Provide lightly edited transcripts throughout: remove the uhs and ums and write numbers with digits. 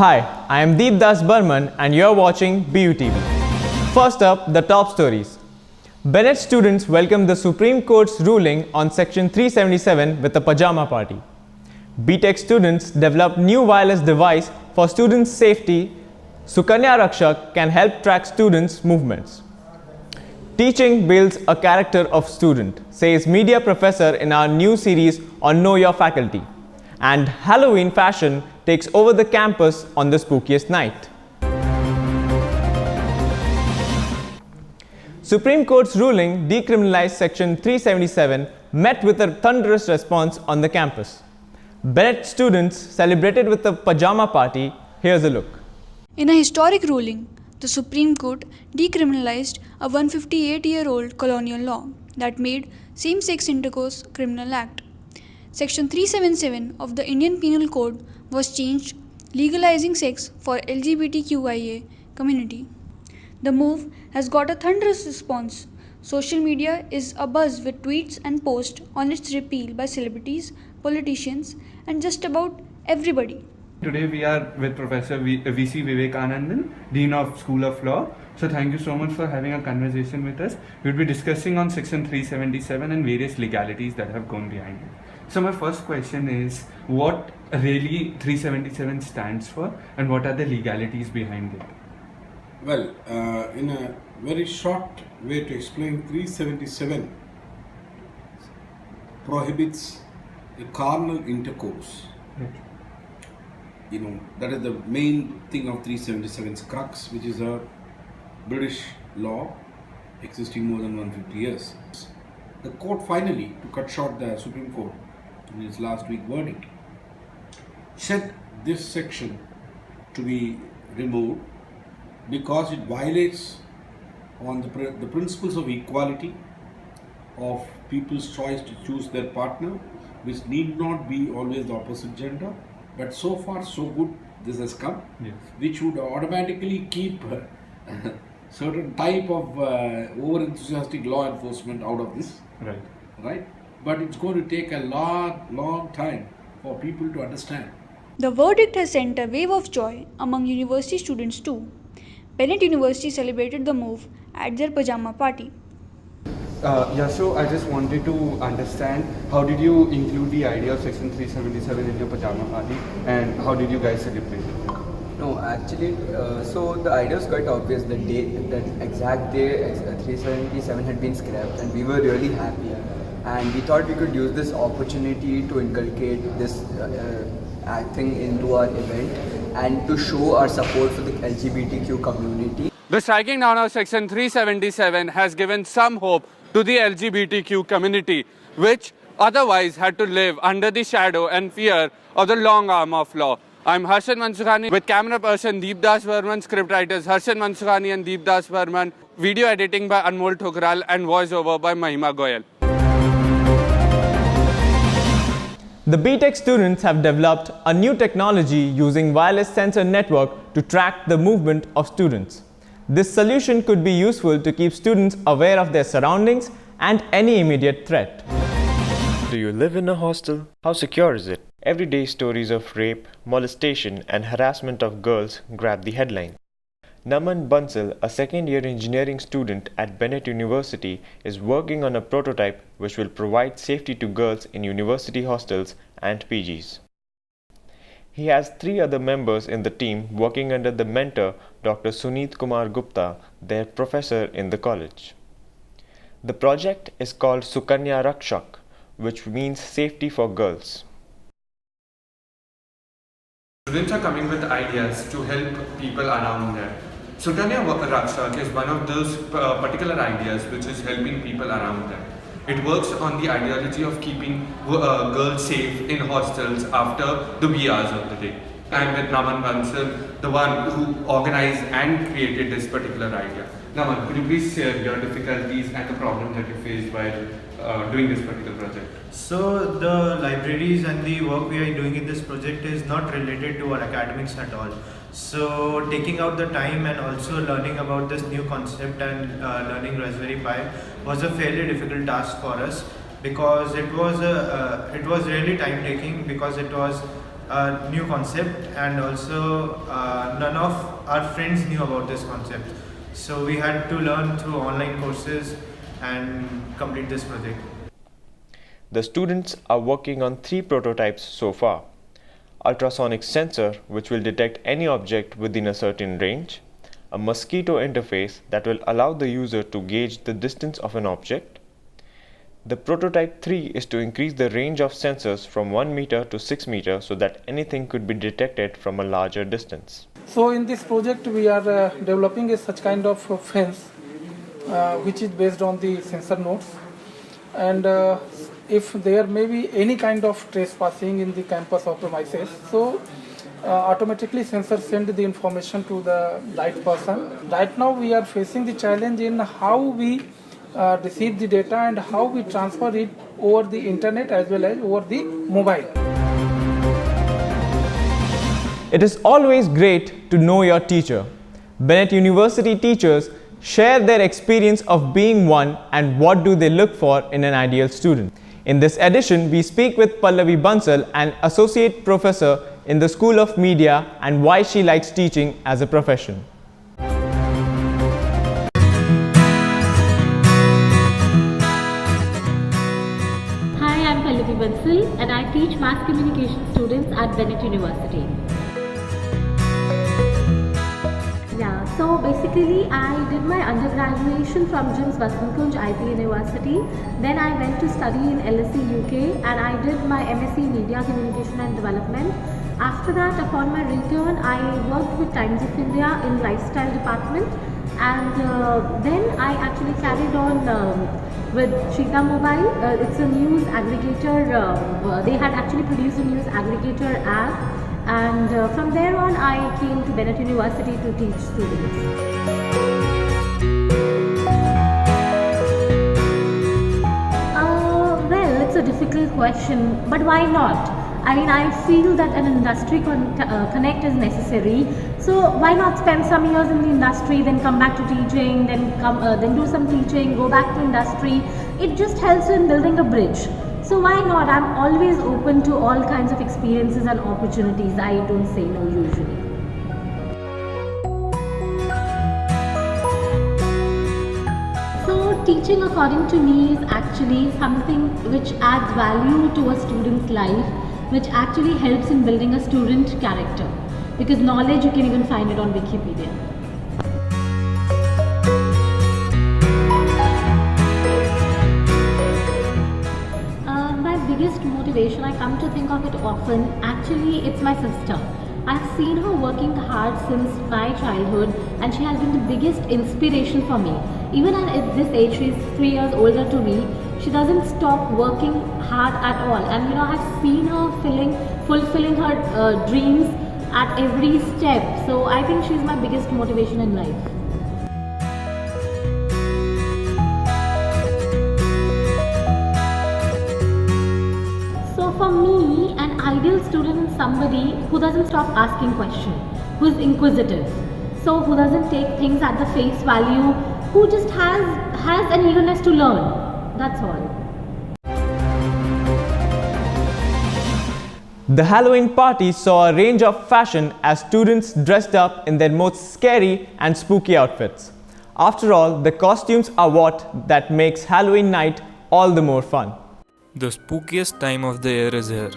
Hi, I am Deep Das Burman and you are watching BUTV. First up, the top stories. Bennett students welcomed the Supreme Court's ruling on Section 377 with a pajama party. BTech students developed new wireless device for students' safety. Sukanya Rakshak can help track students' movements. Teaching builds a character of student, says media professor in our new series on Know Your Faculty. And Halloween fashion takes over the campus on the spookiest night. Supreme Court's ruling decriminalized Section 377 met with a thunderous response on the campus. Bennett students celebrated with a pajama party. Here's a look. In a historic ruling, the Supreme Court decriminalized a 158-year-old colonial law that made same-sex intercourse a criminal act. Section 377 of the Indian Penal Code was changed, legalizing sex for LGBTQIA community. The move has got a thunderous response. Social media is abuzz with tweets and posts on its repeal by celebrities, politicians, and just about everybody. Today we are with Professor V.C. Vivekanandan, Dean of School of Law. So thank you so much for having a conversation with us. We'll be discussing on Section 377 and various legalities that have gone behind it. So my first question is, what really 377 stands for and what are the legalities behind it? Well, in a very short way to explain, 377 prohibits a carnal intercourse. Right. That is the main thing of 377's crux, which is a British law existing more than 150 years. The court finally, to cut short the Supreme Court in its last week verdict, said this section to be removed because it violates on the principles of equality, of people's choice to choose their partner, which need not be always the opposite gender. But so far so good this has come, Yes. which would automatically keep certain type of over-enthusiastic law enforcement out of this, right? But it's going to take a long time for people to understand. The verdict has sent a wave of joy among university students too. Bennett University celebrated the move at their pajama party. So I just wanted to understand, how did you include the idea of Section 377 in your pajama party and how did you guys celebrate it? No, actually, so the idea was quite obvious. The exact day 377 had been scrapped, and we were really happy. And we thought we could use this opportunity to inculcate this thing into our event and to show our support for the LGBTQ community. The striking down of Section 377 has given some hope to the LGBTQ community, which otherwise had to live under the shadow and fear of the long arm of law. I'm Harshan Mansukhani with camera person Deep Das Burman, scriptwriters Harshan Mansukhani and Deep Das Burman, video editing by Anmol Thokral and voiceover by Mahima Goyal. The BTech students have developed a new technology using wireless sensor network to track the movement of students. This solution could be useful to keep students aware of their surroundings and any immediate threat. Do you live in a hostel? How secure is it? Everyday stories of rape, molestation and harassment of girls grab the headline. Naman Bansal, a second-year engineering student at Bennett University, is working on a prototype which will provide safety to girls in university hostels and PGs. He has 3 other members in the team working under the mentor Dr. Suneet Kumar Gupta, their professor in the college. The project is called Sukanya Rakshak, which means safety for girls. Students are coming with ideas to help people around them. Sukanya Rakshak is one of those particular ideas which is helping people around them. It works on the ideology of keeping girls safe in hostels after the wee hours of the day. I'm with Naman Bansal, the one who organized and created this particular idea. Naman, could you please share your difficulties and the problems that you faced while doing this particular project? So the libraries and the work we are doing in this project is not related to our academics at all. So taking out the time and also learning about this new concept and learning Raspberry Pi was a fairly difficult task for us, because it was really time taking, because it was a new concept, and also none of our friends knew about this concept. So we had to learn through online courses and complete this project. The students are working on 3 prototypes so far. Ultrasonic sensor which will detect any object within a certain range, a mosquito interface that will allow the user to gauge the distance of an object. The prototype 3 is to increase the range of sensors from 1 meter to 6 meters so that anything could be detected from a larger distance. So in this project we are developing a such kind of fence which is based on the sensor nodes, and if there may be any kind of trespassing in the campus or premises, so automatically sensor send the information to the right person. Right now we are facing the challenge in how we receive the data and how we transfer it over the internet as well as over the mobile. It is always great to know your teacher. Bennett University teachers share their experience of being one and what do they look for in an ideal student. In this edition, we speak with Pallavi Bansal, an associate professor in the School of Media, and why she likes teaching as a profession. Hi, I'm Pallavi Bansal and I teach mass communication students at Bennett University. Yeah, so basically I did my undergraduation from JIMS Vasankunj IP University. Then I went to study in LSE UK and I did my MSc Media Communication and Development. After that, upon my return, I worked with Times of India in lifestyle department, and then I actually carried on with Cheetah Mobile. It's a news aggregator. They had actually produced a news aggregator app, and from there on I came to Bennett University to teach students. Well, it's a difficult question, but why not? I mean, I feel that an industry connect is necessary. So why not spend some years in the industry, then come back to teaching, then do some teaching, go back to industry. It just helps in building a bridge. So why not? I'm always open to all kinds of experiences and opportunities. I don't say no usually. So teaching, according to me, is actually something which adds value to a student's life, which actually helps in building a student character, because knowledge, you can even find it on Wikipedia. My biggest motivation, I come to think of it often, actually it's my sister. I've seen her working hard since my childhood and she has been the biggest inspiration for me. Even at this age, she's 3 years older to me, she doesn't stop working hard at all, and you know, I've seen her fulfilling her dreams at every step. So I think she's my biggest motivation in life. So for me, an ideal student is somebody who doesn't stop asking questions, who is inquisitive, so who doesn't take things at the face value, who just has an eagerness to learn. That's all. The Halloween party saw a range of fashion as students dressed up in their most scary and spooky outfits. After all, the costumes are what that makes Halloween night all the more fun. The spookiest time of the year is here,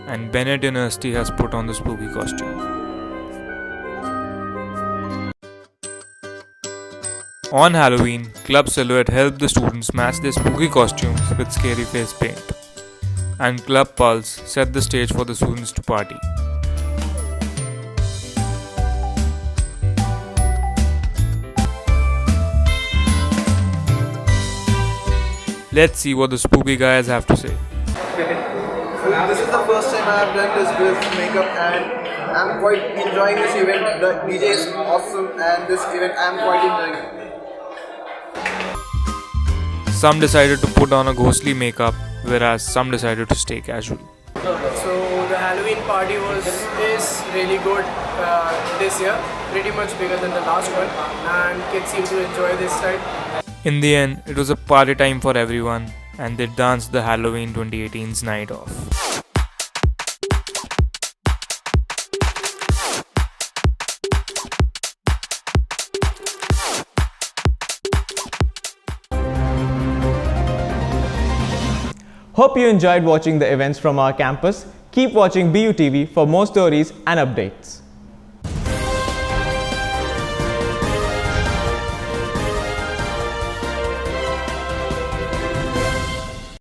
and Bennett University has put on the spooky costume. On Halloween, Club Silhouette helped the students match their spooky costumes with scary face paint. And Club Pulse set the stage for the students to party. Let's see what the spooky guys have to say. This is the first time I have done this makeup and I'm quite enjoying this event. The DJ is awesome and this event I am quite enjoying it. Some decided to put on a ghostly makeup, whereas some decided to stay casual. So the Halloween party is really good this year, pretty much bigger than the last one, and kids seem to enjoy this time. In the end, it was a party time for everyone, and they danced the Halloween 2018's night off. Hope you enjoyed watching the events from our campus. Keep watching BUTV for more stories and updates.